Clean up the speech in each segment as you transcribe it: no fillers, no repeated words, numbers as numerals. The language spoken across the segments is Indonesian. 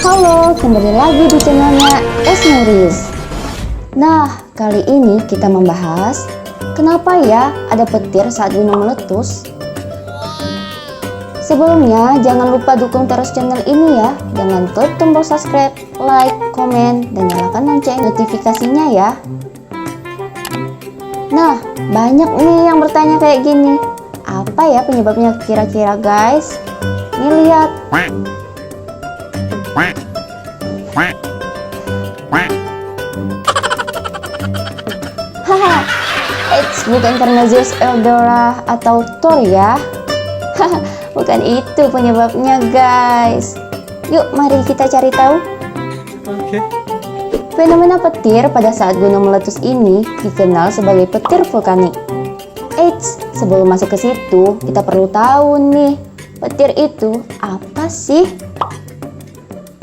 Halo, kembali lagi di channelnya Esmeris. Nah, kali ini kita membahas kenapa ya ada petir saat gunung meletus. Sebelumnya, jangan lupa dukung terus channel ini ya, dengan klik tombol subscribe, like, komen, dan nyalakan lonceng notifikasinya ya. Nah, banyak nih yang bertanya kayak gini, apa ya penyebabnya kira-kira guys? Nih lihat. Haha, bukan karena Zeus, Eldora, atau Thor ya. Haha, bukan itu penyebabnya guys. Yuk mari kita cari tahu. Oke. Fenomena petir pada saat gunung meletus ini dikenal sebagai petir vulkanik. Eits, sebelum masuk ke situ, kita perlu tahu nih, petir itu apa sih?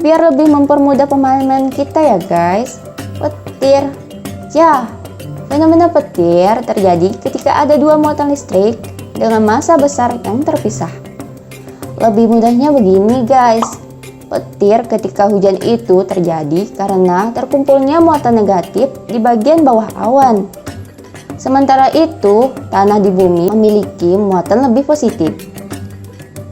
Biar lebih mempermudah pemahaman kita ya guys. Petir, ya, fenomena petir terjadi ketika ada dua muatan listrik dengan massa besar yang terpisah. Lebih mudahnya begini guys, petir ketika hujan itu terjadi karena terkumpulnya muatan negatif di bagian bawah awan. Sementara itu, tanah di bumi memiliki muatan lebih positif.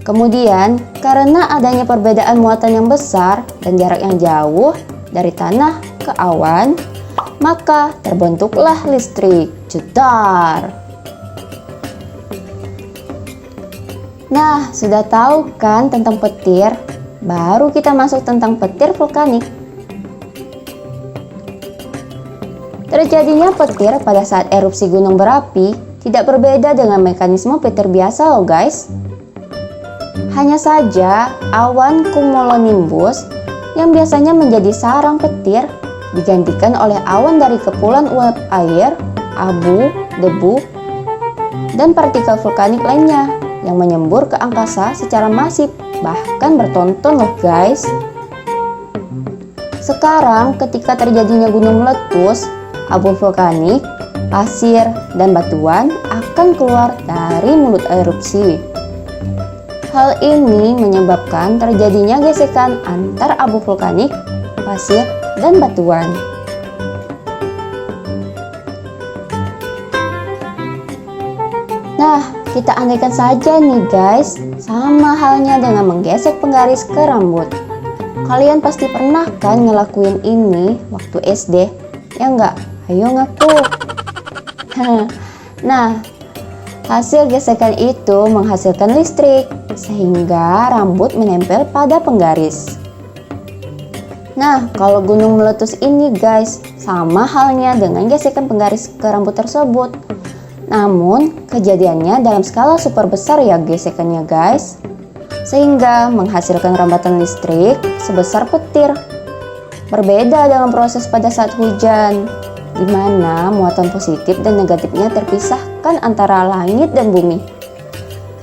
Kemudian, karena adanya perbedaan muatan yang besar dan jarak yang jauh dari tanah ke awan, maka terbentuklah listrik. Jedar. Nah, sudah tahu kan tentang petir? Baru kita masuk tentang petir vulkanik. Terjadinya petir pada saat erupsi gunung berapi tidak berbeda dengan mekanisme petir biasa loh guys. Hanya saja awan cumulonimbus yang biasanya menjadi sarang petir digantikan oleh awan dari kepulan uap air, abu, debu, dan partikel vulkanik lainnya yang menyembur ke angkasa secara masif, bahkan bertonton loh guys. Sekarang ketika terjadinya gunung meletus, abu vulkanik, pasir, dan batuan akan keluar dari mulut erupsi. Hal ini menyebabkan terjadinya gesekan antar abu vulkanik, pasir, dan batuan. Nah, kita andaikan saja nih guys, sama halnya dengan menggesek penggaris ke rambut. Kalian pasti pernah kan ngelakuin ini waktu SD? Ya enggak? Ayo ngaku. Nah, hasil gesekan itu menghasilkan listrik, sehingga rambut menempel pada penggaris. Nah, kalau gunung meletus ini guys, sama halnya dengan gesekan penggaris ke rambut tersebut. Namun, kejadiannya dalam skala super besar ya gesekannya guys, sehingga menghasilkan rambatan listrik sebesar petir. Berbeda dengan proses pada saat hujan, di mana muatan positif dan negatifnya terpisahkan antara langit dan bumi.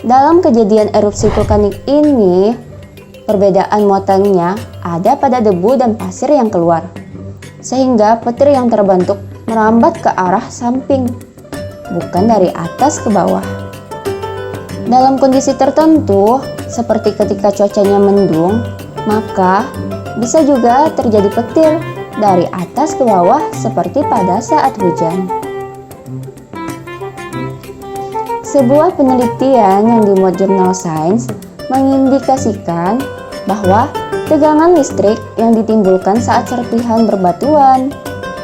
Dalam kejadian erupsi vulkanik ini, perbedaan muatannya ada pada debu dan pasir yang keluar, sehingga petir yang terbentuk merambat ke arah samping, bukan dari atas ke bawah. Dalam kondisi tertentu, seperti ketika cuacanya mendung, maka bisa juga terjadi petir dari atas ke bawah seperti pada saat hujan. Sebuah penelitian yang dimuat jurnal Science mengindikasikan bahwa tegangan listrik yang ditimbulkan saat serpihan berbatuan,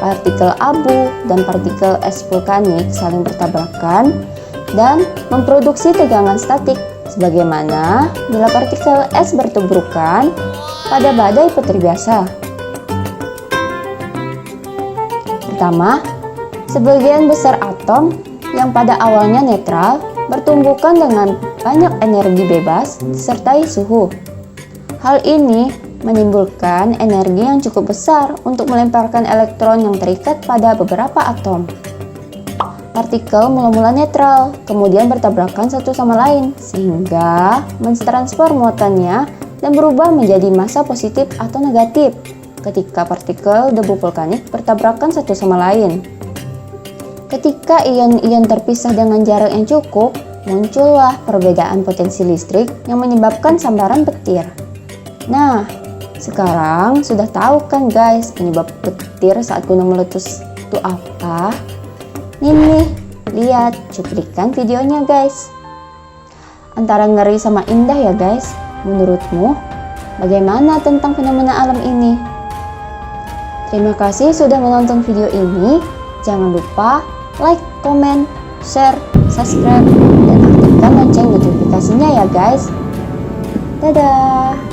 partikel abu, dan partikel es vulkanik saling bertabrakan dan memproduksi tegangan statik sebagaimana bila partikel es bertubrukan pada badai petir biasa. Pertama, sebagian besar atom yang pada awalnya netral bertumbukan dengan banyak energi bebas disertai suhu. Hal ini menimbulkan energi yang cukup besar untuk melemparkan elektron yang terikat pada beberapa atom. Partikel mula-mula netral, kemudian bertabrakan satu sama lain, sehingga mentransfer muatannya dan berubah menjadi massa positif atau negatif ketika partikel debu vulkanik bertabrakan satu sama lain. Ketika ion-ion terpisah dengan jarak yang cukup, muncullah perbedaan potensi listrik yang menyebabkan sambaran petir. Nah, Sekarang sudah tahu kan guys penyebab petir saat gunung meletus itu apa? Nih, lihat cuplikan videonya guys. Antara ngeri sama indah ya guys. Menurutmu bagaimana tentang fenomena alam ini? Terima kasih sudah menonton video ini. Jangan lupa like, comment, share, subscribe, dan aktifkan lonceng notifikasinya ya guys. Dadah!